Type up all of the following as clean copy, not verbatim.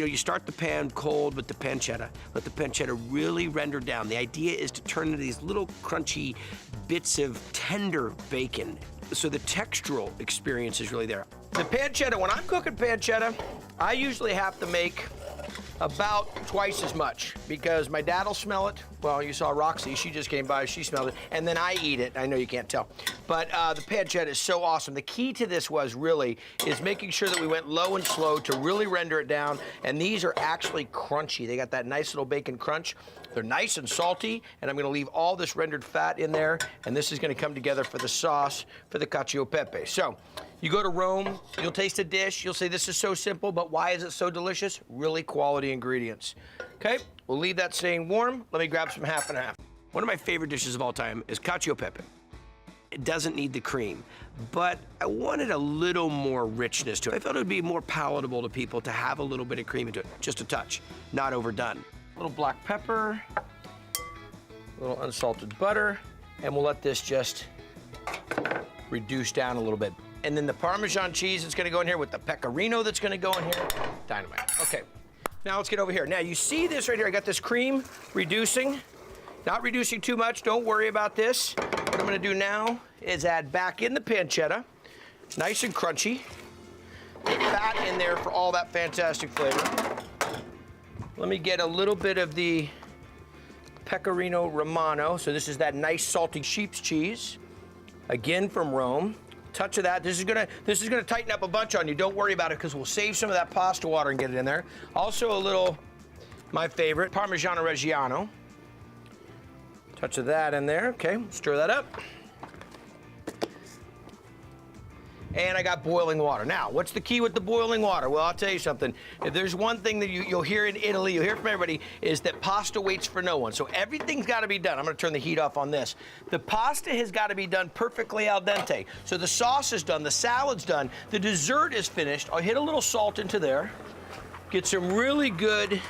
you start the pan cold with the pancetta. Let the pancetta really render down. The idea is to turn into these little crunchy bits of tender bacon. So the textural experience is really there. The pancetta, when I'm cooking pancetta, I usually have to make about twice as much because my dad will smell it. Well, you saw Roxy, she just came by, she smelled it, and then I eat it. I know you can't tell. But the pancetta is so awesome. The key to this is making sure that we went low and slow to really render it down, and these are actually crunchy. They got that nice little bacon crunch. They're nice and salty, and I'm gonna leave all this rendered fat in there, and this is gonna come together for the sauce for the Cacio Pepe. So, you go to Rome, you'll taste a dish, you'll say this is so simple, but why is it so delicious? Really quality ingredients. Okay, we'll leave that staying warm. Let me grab some half and half. One of my favorite dishes of all time is Cacio Pepe. It doesn't need the cream, but I wanted a little more richness to it. I thought it would be more palatable to people to have a little bit of cream into it, just a touch, not overdone. A little black pepper, a little unsalted butter, and we'll let this just reduce down a little bit. And then the Parmesan cheese that's gonna go in here with the pecorino that's gonna go in here. Dynamite. Okay, now let's get over here. Now you see this right here, I got this cream reducing. Not reducing too much, don't worry about this. What I'm gonna do now is add back in the pancetta, nice and crunchy. Fat in there for all that fantastic flavor. Let me get a little bit of the pecorino romano. So this is that nice salty sheep's cheese, again from Rome. Touch of that. This is gonna tighten up a bunch on you. Don't worry about it because we'll save some of that pasta water and get it in there. Also a little, my favorite, Parmigiano Reggiano. Touch of that in there. Okay, stir that up. And I got boiling water. Now, what's the key with the boiling water? Well, I'll tell you something. If there's one thing that you'll hear in Italy, you'll hear from everybody, is that pasta waits for no one. So everything's got to be done. I'm going to turn the heat off on this. The pasta has got to be done perfectly al dente. So the sauce is done, the salad's done, the dessert is finished. I'll hit a little salt into there. Get some really good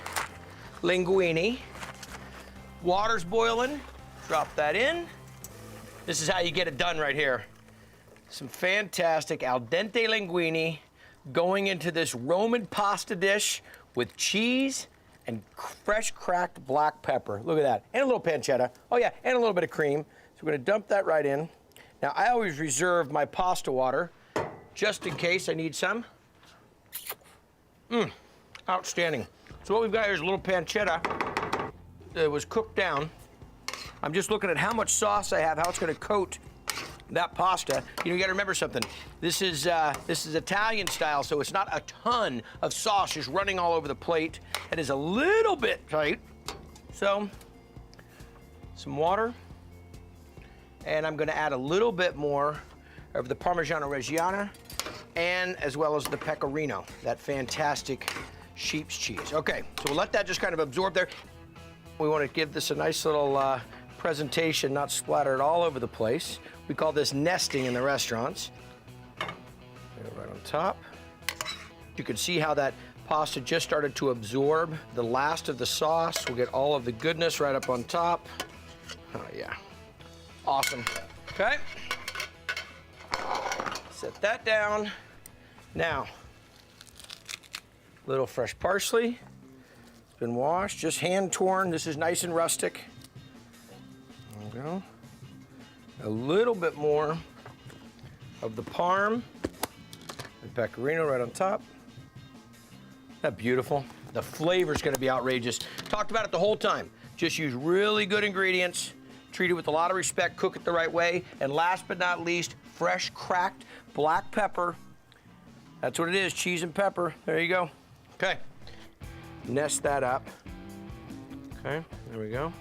linguine. Water's boiling. Drop that in. This is how you get it done right here. Some fantastic al dente linguine going into this Roman pasta dish with cheese and fresh cracked black pepper. Look at that. And a little pancetta. Oh yeah, and a little bit of cream. So we're gonna dump that right in. Now I always reserve my pasta water just in case I need some. Outstanding. So what we've got here is a little pancetta that was cooked down. I'm just looking at how much sauce I have, how it's gonna coat that pasta. You gotta remember something. This is Italian style, so it's not a ton of sauce just running all over the plate. It is a little bit tight. So, some water. And I'm gonna add a little bit more of the Parmigiano Reggiano and as well as the pecorino, that fantastic sheep's cheese. Okay, so we'll let that just kind of absorb there. We wanna give this a nice little presentation, not splatter it all over the place. We call this nesting in the restaurants. Right on top. You can see how that pasta just started to absorb the last of the sauce. We'll get all of the goodness right up on top. Oh yeah, awesome. Okay, set that down. Now, little fresh parsley. It's been washed, just hand torn. This is nice and rustic. There we go. A little bit more of the parm and pecorino right on top. Isn't that beautiful? The flavor's gonna be outrageous. Talked about it the whole time. Just use really good ingredients, treat it with a lot of respect, cook it the right way, and last but not least, fresh cracked black pepper. That's what it is, cheese and pepper. There you go. Okay, nest that up. Okay, there we go.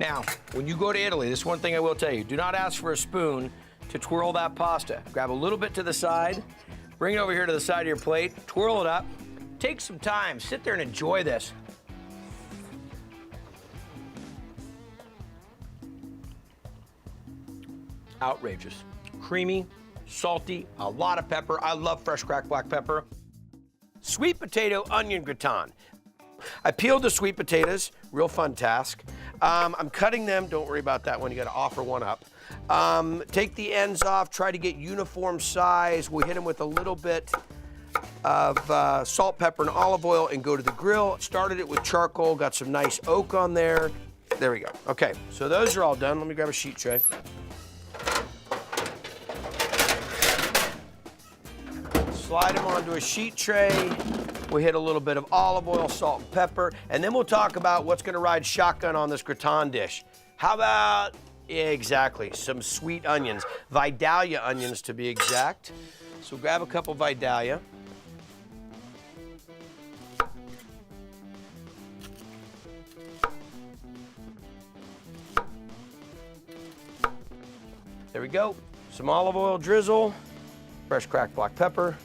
Now, when you go to Italy, this is one thing I will tell you. Do not ask for a spoon to twirl that pasta. Grab a little bit to the side, bring it over here to the side of your plate, twirl it up. Take some time, sit there and enjoy this. Outrageous. Creamy, salty, a lot of pepper. I love fresh cracked black pepper. Sweet potato onion gratin. I peeled the sweet potatoes, real fun task. I'm cutting them. Don't worry about that one. You got to offer one up. Take the ends off. Try to get uniform size. We hit them with a little bit of salt, pepper, and olive oil and go to the grill. Started it with charcoal. Got some nice oak on there. There we go. Okay, so those are all done. Let me grab a sheet tray. Slide them onto a sheet tray. We hit a little bit of olive oil, salt, and pepper, and then we'll talk about what's gonna ride shotgun on this gratin dish. How about, exactly, some sweet onions, Vidalia onions to be exact. So grab a couple Vidalia. There we go. Some olive oil drizzle, fresh cracked black pepper,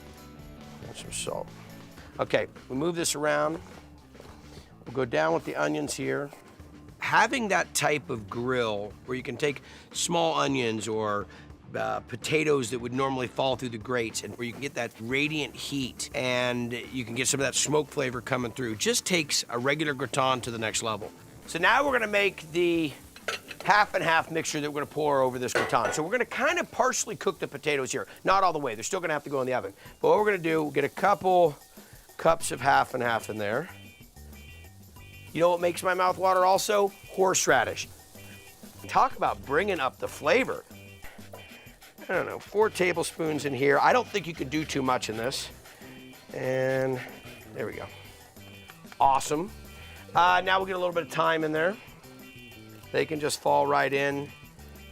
and some salt. Okay, we move this around. We'll go down with the onions here. Having that type of grill where you can take small onions or potatoes that would normally fall through the grates and where you can get that radiant heat and you can get some of that smoke flavor coming through just takes a regular gratin to the next level. So now we're gonna make the half and half mixture that we're gonna pour over this gratin. So we're gonna kind of partially cook the potatoes here. Not all the way, they're still gonna have to go in the oven. But what we're gonna do, we'll get a couple cups of half and half in there. You know what makes my mouth water also? Horseradish. Talk about bringing up the flavor. I don't know, 4 tablespoons in here. I don't think you could do too much in this. And there we go. Awesome. Now we'll get a little bit of thyme in there. They can just fall right in.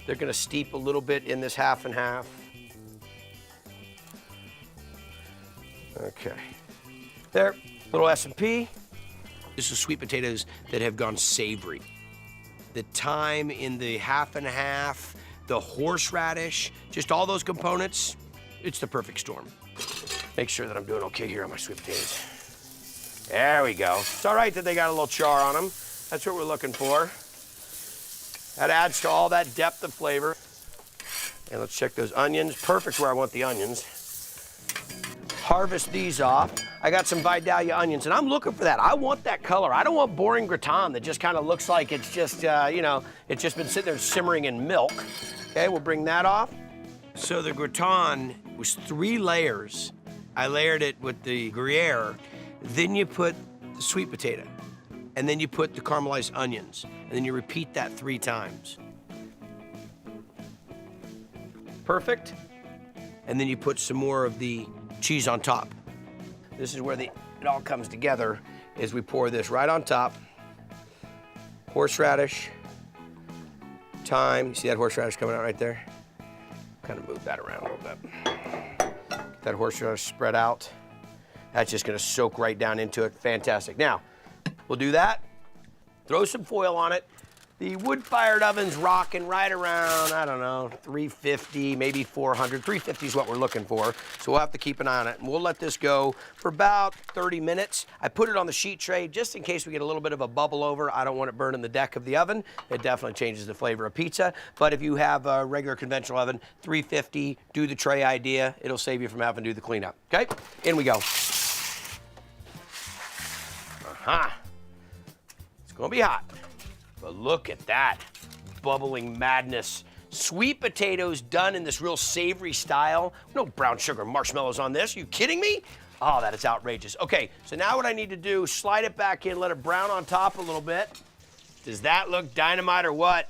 They're gonna steep a little bit in this half and half. Okay. There, little S&P. This is sweet potatoes that have gone savory. The thyme in the half and half, the horseradish, just all those components, it's the perfect storm. Make sure that I'm doing okay here on my sweet potatoes. There we go. It's all right that they got a little char on them. That's what we're looking for. That adds to all that depth of flavor. And let's check those onions. Perfect where I want the onions. Harvest these off. I got some Vidalia onions, and I'm looking for that. I want that color. I don't want boring gratin that just kind of looks like it's just, you know, it's just been sitting there simmering in milk. Okay, we'll bring that off. So the gratin was 3 layers. I layered it with the Gruyere. Then you put the sweet potato, and then you put the caramelized onions, and then you repeat that 3 times. Perfect. And then you put some more of the cheese on top. This is where it all comes together, is we pour this right on top. Horseradish, thyme. You see that horseradish coming out right there? Kind of move that around a little bit. Get that horseradish spread out. That's just gonna soak right down into it. Fantastic. Now, we'll do that. Throw some foil on it. The wood-fired oven's rocking right around, I don't know, 350, maybe 400. 350 is what we're looking for, so we'll have to keep an eye on it. And we'll let this go for about 30 minutes. I put it on the sheet tray just in case we get a little bit of a bubble over. I don't want it burning the deck of the oven. It definitely changes the flavor of pizza. But if you have a regular conventional oven, 350, do the tray idea. It'll save you from having to do the cleanup, okay? In we go. It's gonna be hot. But look at that, bubbling madness. Sweet potatoes done in this real savory style. No brown sugar marshmallows on this, are you kidding me? Oh, that is outrageous. Okay, so now what I need to do, slide it back in, let it brown on top a little bit. Does that look dynamite or what?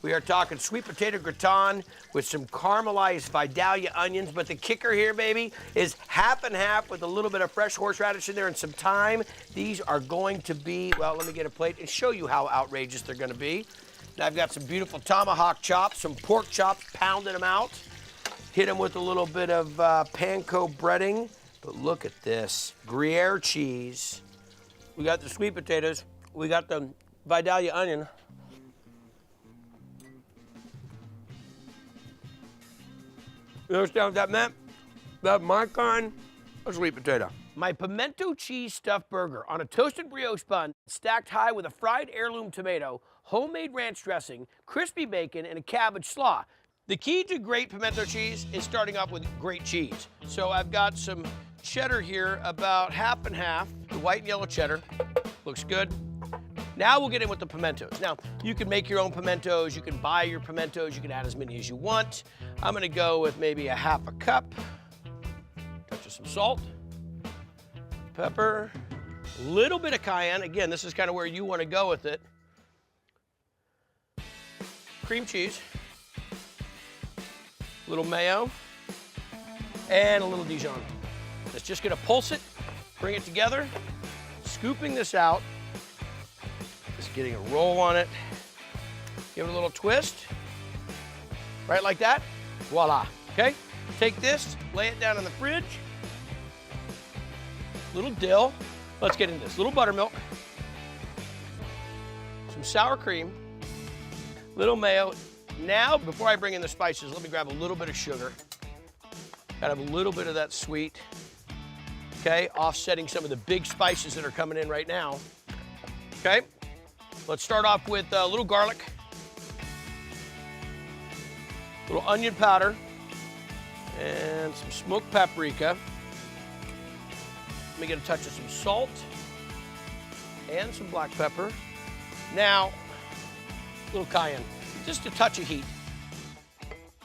We are talking sweet potato gratin with some caramelized Vidalia onions, but the kicker here, baby, is half and half with a little bit of fresh horseradish in there and some thyme. These are going to be, well, let me get a plate and show you how outrageous they're gonna be. Now I've got some beautiful tomahawk chops, some pork chops, pounding them out. Hit them with a little bit of panko breading, but look at this. Gruyere cheese. We got the sweet potatoes. We got the Vidalia onion. You understand what that meant? That's my kind of sweet potato. My pimento cheese stuffed burger on a toasted brioche bun, stacked high with a fried heirloom tomato, homemade ranch dressing, crispy bacon, and a cabbage slaw. The key to great pimento cheese is starting off with great cheese. So I've got some cheddar here, about half and half, the white and yellow cheddar. Looks good. Now we'll get in with the pimentos. Now, you can make your own pimentos, you can buy your pimentos, you can add as many as you want. I'm gonna go with maybe a half a cup. Touch of some salt, pepper, a little bit of cayenne. Again, this is kind of where you want to go with it. Cream cheese, a little mayo, and a little Dijon. It's just gonna pulse it, bring it together, scooping this out, just getting a roll on it, give it a little twist, right like that, voila, okay? Take this, lay it down in the fridge, little dill, let's get into this, little buttermilk, some sour cream, little mayo. Now, before I bring in the spices, let me grab a little bit of sugar. Gotta have a little bit of that sweet, okay? Offsetting some of the big spices that are coming in right now, okay? Let's start off with a little garlic, little onion powder, and some smoked paprika. Let me get a touch of some salt and some black pepper. Now, a little cayenne, just a touch of heat.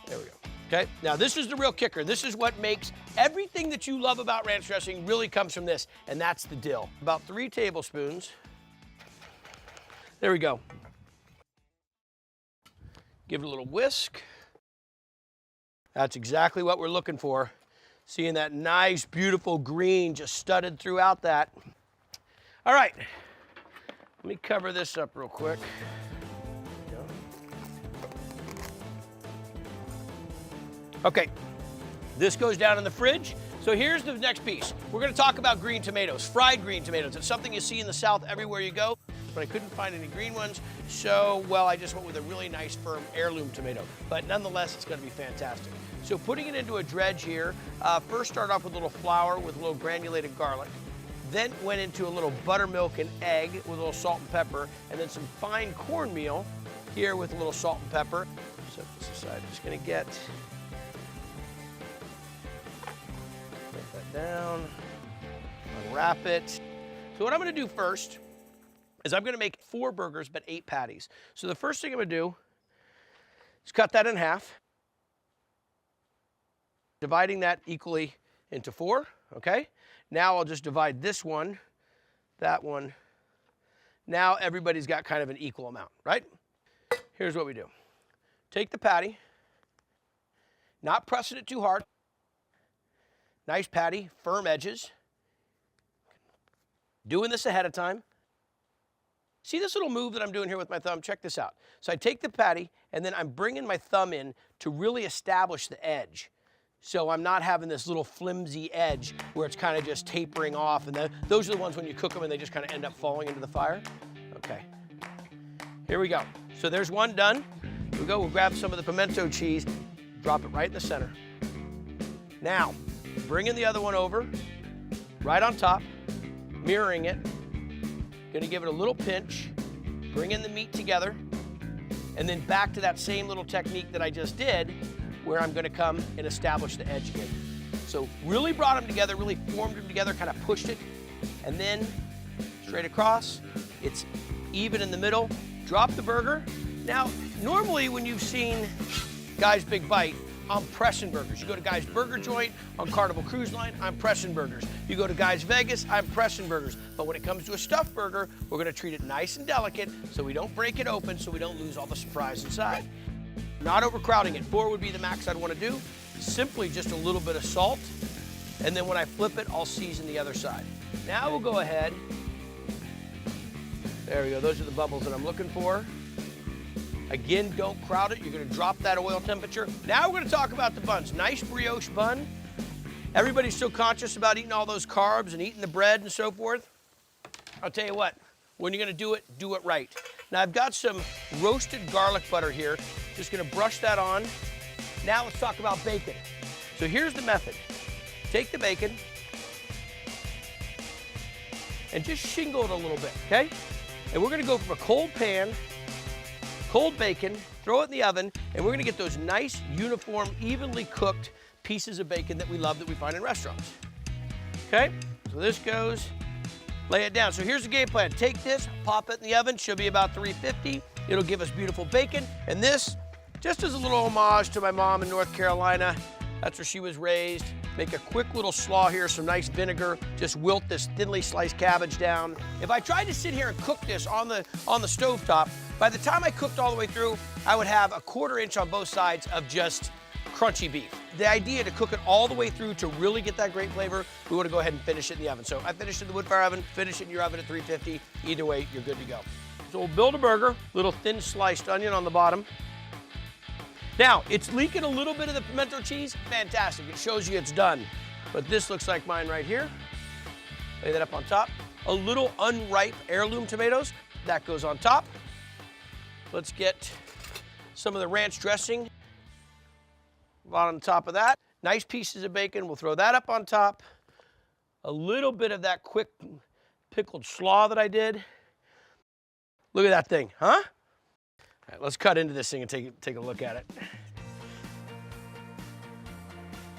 There we go. Okay, now this is the real kicker. This is what makes everything that you love about ranch dressing really comes from this, and that's the dill. About 3 tablespoons. There we go. Give it a little whisk. That's exactly what we're looking for. Seeing that nice, beautiful green just studded throughout that. All right, let me cover this up real quick. Okay, this goes down in the fridge. So here's the next piece. We're gonna talk about green tomatoes, fried green tomatoes. It's something you see in the South everywhere you go, but I couldn't find any green ones. So, well, I just went with a really nice, firm heirloom tomato. But nonetheless, it's gonna be fantastic. So putting it into a dredge here, first start off with a little flour with a little granulated garlic. Then went into a little buttermilk and egg with a little salt and pepper, and then some fine cornmeal here with a little salt and pepper. Set this aside, just gonna get that down, unwrap it. So what I'm gonna do first is I'm gonna make 4 burgers, but 8 patties. So the first thing I'm gonna do is cut that in half, dividing that equally into 4, okay? Now I'll just divide this one, that one. Now everybody's got kind of an equal amount, right? Here's what we do. Take the patty, not pressing it too hard. Nice patty, firm edges. Doing this ahead of time. See this little move that I'm doing here with my thumb? Check this out. So I take the patty, and then I'm bringing my thumb in to really establish the edge. So I'm not having this little flimsy edge where it's kind of just tapering off, and those are the ones when you cook them and they just kind of end up falling into the fire. Okay, here we go. So there's one done. Here we go, we'll grab some of the pimento cheese, drop it right in the center. Now, bring in the other one over, right on top, mirroring it. Gonna give it a little pinch, bring in the meat together, and then back to that same little technique that I just did, where I'm gonna come and establish the edge again. So really brought them together, really formed them together, kind of pushed it, and then straight across. It's even in the middle. Drop the burger. Now, normally when you've seen Guy's Big Bite, I'm pressing burgers. You go to Guy's Burger Joint on Carnival Cruise Line, I'm pressing burgers. You go to Guy's Vegas, I'm pressing burgers. But when it comes to a stuffed burger, we're gonna treat it nice and delicate so we don't break it open, so we don't lose all the surprise inside. Not overcrowding it. 4 would be the max I'd wanna do. Simply just a little bit of salt. And then when I flip it, I'll season the other side. Now we'll go ahead. There we go, those are the bubbles that I'm looking for. Again, don't crowd it. You're gonna drop that oil temperature. Now we're gonna talk about the buns. Nice brioche bun. Everybody's so conscious about eating all those carbs and eating the bread and so forth. I'll tell you what, when you're gonna do it right. Now I've got some roasted garlic butter here. Just gonna brush that on. Now let's talk about bacon. So here's the method. Take the bacon and just shingle it a little bit, okay? And we're gonna go from a cold pan, cold bacon, throw it in the oven, and we're gonna get those nice, uniform, evenly cooked pieces of bacon that we love, that we find in restaurants. Okay, so this goes lay it down. So here's the game plan. Take this, pop it in the oven. She'll be about 350. It'll give us beautiful bacon. And this, just as a little homage to my mom in North Carolina, that's where she was raised. Make a quick little slaw here, some nice vinegar. Just wilt this thinly sliced cabbage down. If I tried to sit here and cook this on the stovetop, by the time I cooked all the way through, I would have a 1/4 inch on both sides of just crunchy beef. The idea to cook it all the way through to really get that great flavor, we want to go ahead and finish it in the oven. So I finished it in the wood fire oven, finish it in your oven at 350. Either way, you're good to go. So we'll build a burger, little thin sliced onion on the bottom. Now, it's leaking a little bit of the pimento cheese. Fantastic, it shows you it's done. But this looks like mine right here. Lay that up on top. A little unripe heirloom tomatoes, that goes on top. Let's get some of the ranch dressing on top of that. Nice pieces of bacon, we'll throw that up on top. A little bit of that quick pickled slaw that I did. Look at that thing, huh? All right, let's cut into this thing and take a look at it.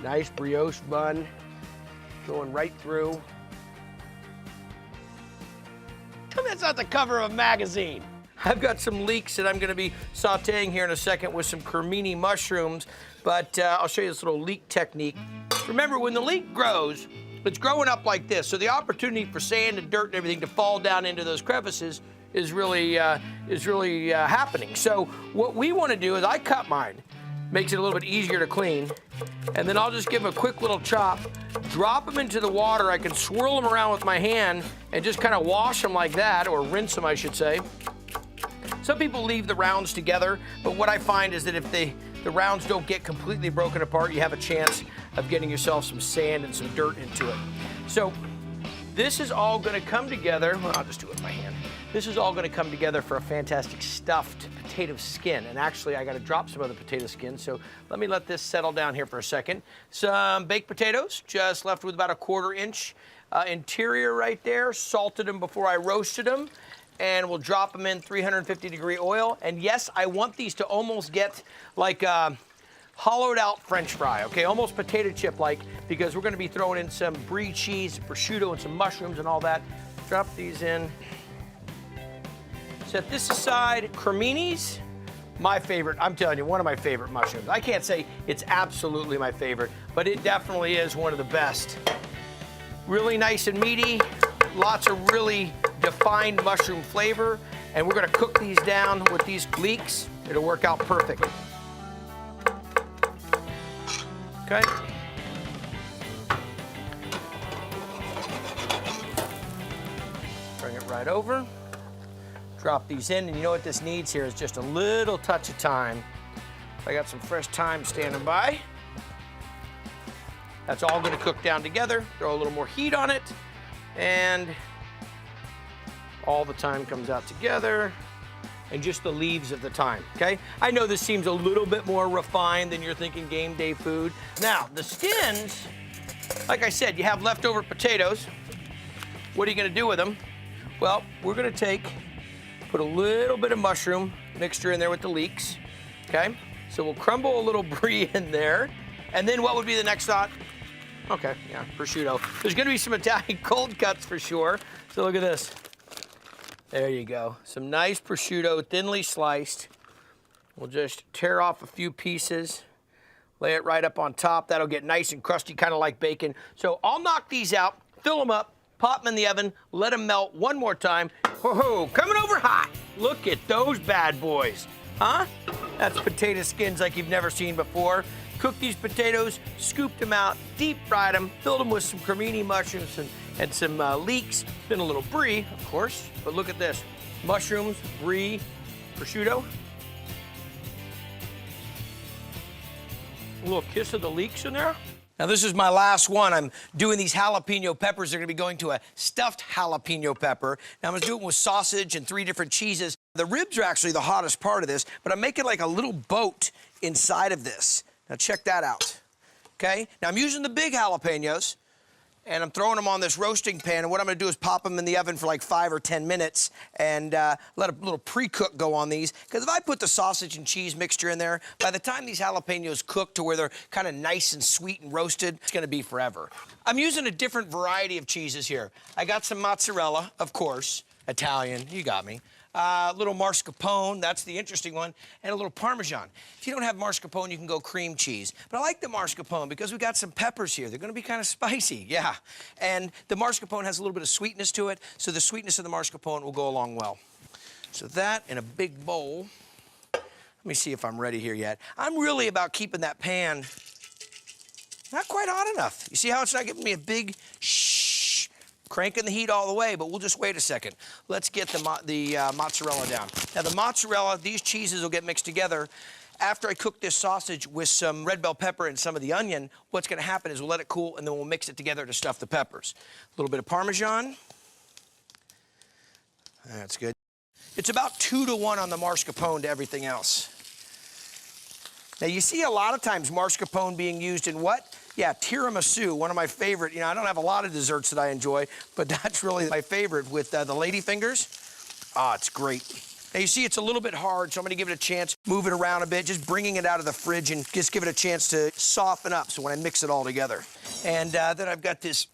Nice brioche bun going right through. Tell me that's not the cover of a magazine. I've got some leeks that I'm gonna be sauteing here in a second with some cremini mushrooms, but I'll show you this little leek technique. Remember, when the leek grows, it's growing up like this, so the opportunity for sand and dirt and everything to fall down into those crevices is really happening. So what we want to do is I cut mine, makes it a little bit easier to clean, and then I'll just give a quick little chop, drop them into the water. I can swirl them around with my hand and just kind of wash them like that, or rinse them, I should say. Some people leave the rounds together, but what I find is that if the rounds don't get completely broken apart, you have a chance of getting yourself some sand and some dirt into it. So this is all going to come together. Well, I'll just do it with my hand. This is all going to come together for a fantastic stuffed potato skin. And actually, I got to drop some of the potato skin, so let this settle down here for a second. Some baked potatoes, just left with about a 1/4 inch interior right there. Salted them before I roasted them. And we'll drop them in 350-degree oil. And yes, I want these to almost get like a hollowed out French fry, okay? Almost potato chip-like, because we're gonna be throwing in some brie cheese, prosciutto, and some mushrooms and all that. Drop these in. Set this aside. Creminis, my favorite. I'm telling you, one of my favorite mushrooms. I can't say it's absolutely my favorite, but it definitely is one of the best. Really nice and meaty. Lots of really defined mushroom flavor, and we're gonna cook these down with these leeks. It'll work out perfect. Okay. Bring it right over. Drop these in, and you know what this needs here is just a little touch of thyme. I got some fresh thyme standing by. That's all gonna cook down together. Throw a little more heat on it, and all the thyme comes out together, and just the leaves of the thyme, okay? I know this seems a little bit more refined than you're thinking game day food. Now, the skins, like I said, you have leftover potatoes. What are you gonna do with them? Well, we're gonna put a little bit of mushroom mixture in there with the leeks, okay? So we'll crumble a little brie in there, and then what would be the next thought? Okay, yeah, prosciutto. There's gonna be some Italian cold cuts for sure, so look at this. There you go. Some nice prosciutto, thinly sliced. We'll just tear off a few pieces, lay it right up on top. That'll get nice and crusty, kind of like bacon. So I'll knock these out, fill them up, pop them in the oven, let them melt one more time. Whoa, coming over hot. Look at those bad boys, huh? That's potato skins like you've never seen before. Cook these potatoes, scooped them out, deep fried them, filled them with some cremini mushrooms and some leeks, then a little brie, of course. But look at this, mushrooms, brie, prosciutto. A little kiss of the leeks in there. Now this is my last one. I'm doing these jalapeno peppers. They're gonna be going to a stuffed jalapeno pepper. Now I'm gonna do it with sausage and 3 different cheeses. The ribs are actually the hottest part of this, but I'm making like a little boat inside of this. Now check that out, okay? Now I'm using the big jalapenos, And I'm throwing them on this roasting pan, and what I'm gonna do is pop them in the oven for like 5 or 10 minutes and let a little pre-cook go on these. Because if I put the sausage and cheese mixture in there, by the time these jalapenos cook to where they're kind of nice and sweet and roasted, it's gonna be forever. I'm using a different variety of cheeses here. I got some mozzarella, of course, Italian, you got me. A little mascarpone, that's the interesting one, and a little Parmesan. If you don't have mascarpone, you can go cream cheese. But I like the mascarpone because we got some peppers here. They're gonna be kind of spicy, yeah. And the mascarpone has a little bit of sweetness to it, so the sweetness of the mascarpone will go along well. So that in a big bowl. Let me see if I'm ready here yet. I'm really about keeping that pan not quite hot enough. You see how it's not giving me a big shh? Cranking the heat all the way, but we'll just wait a second. Let's get the mozzarella down. Now the mozzarella, these cheeses will get mixed together. After I cook this sausage with some red bell pepper and some of the onion, what's gonna happen is we'll let it cool and then we'll mix it together to stuff the peppers. A little bit of Parmesan. That's good. It's about 2 to 1 on the mascarpone to everything else. Now you see a lot of times mascarpone being used in what? Yeah, tiramisu, one of my favorite. You know, I don't have a lot of desserts that I enjoy, but that's really my favorite with the lady fingers. Ah, it's great. Now you see it's a little bit hard, so I'm gonna give it a chance, move it around a bit, just bringing it out of the fridge and just give it a chance to soften up so when I mix it all together. And then I've got this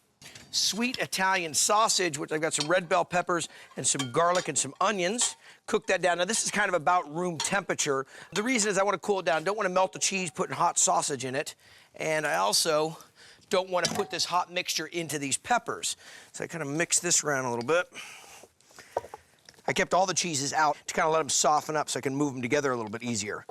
sweet Italian sausage, which I've got some red bell peppers and some garlic and some onions. Cook that down. Now this is kind of about room temperature. The reason is I want to cool it down. Don't want to melt the cheese putting hot sausage in it. And I also don't want to put this hot mixture into these peppers. So I kind of mix this around a little bit. I kept all the cheeses out to kind of let them soften up so I can move them together a little bit easier.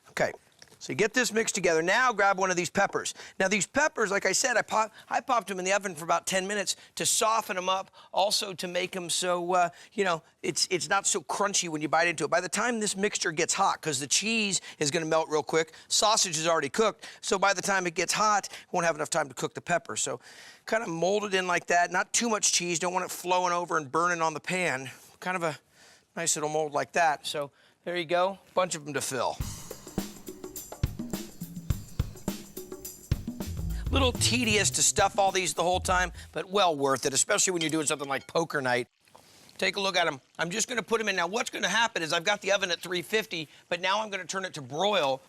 Okay. So you get this mixed together. Now grab one of these peppers. Now these peppers, like I said, I popped them in the oven for about 10 minutes to soften them up, also to make them so, you know, it's not so crunchy when you bite into it. By the time this mixture gets hot, because the cheese is gonna melt real quick, sausage is already cooked, so by the time it gets hot, it won't have enough time to cook the pepper. So kind of mold it in like that, not too much cheese, don't want it flowing over and burning on the pan. Kind of a nice little mold like that. So there you go, bunch of them to fill. Little tedious to stuff all these the whole time, but well worth it, especially when you're doing something like poker night. Take a look at them. I'm just gonna put them in. Now what's gonna happen is I've got the oven at 350, but now I'm gonna turn it to broil.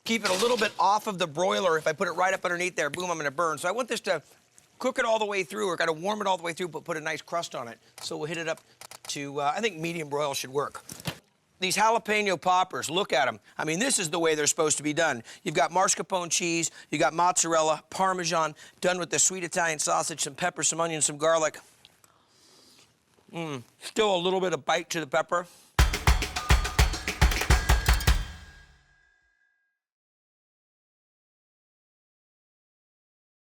Keep it a little bit off of the broiler. If I put it right up underneath there, boom, I'm gonna burn. So I want this to cook it all the way through, or gotta warm it all the way through, but put a nice crust on it. So we'll hit it up to, I think medium broil should work. These jalapeno poppers, look at them. I mean, this is the way they're supposed to be done. You've got mascarpone cheese, you got mozzarella, Parmesan, done with the sweet Italian sausage, some pepper, some onion, some garlic. Still a little bit of bite to the pepper.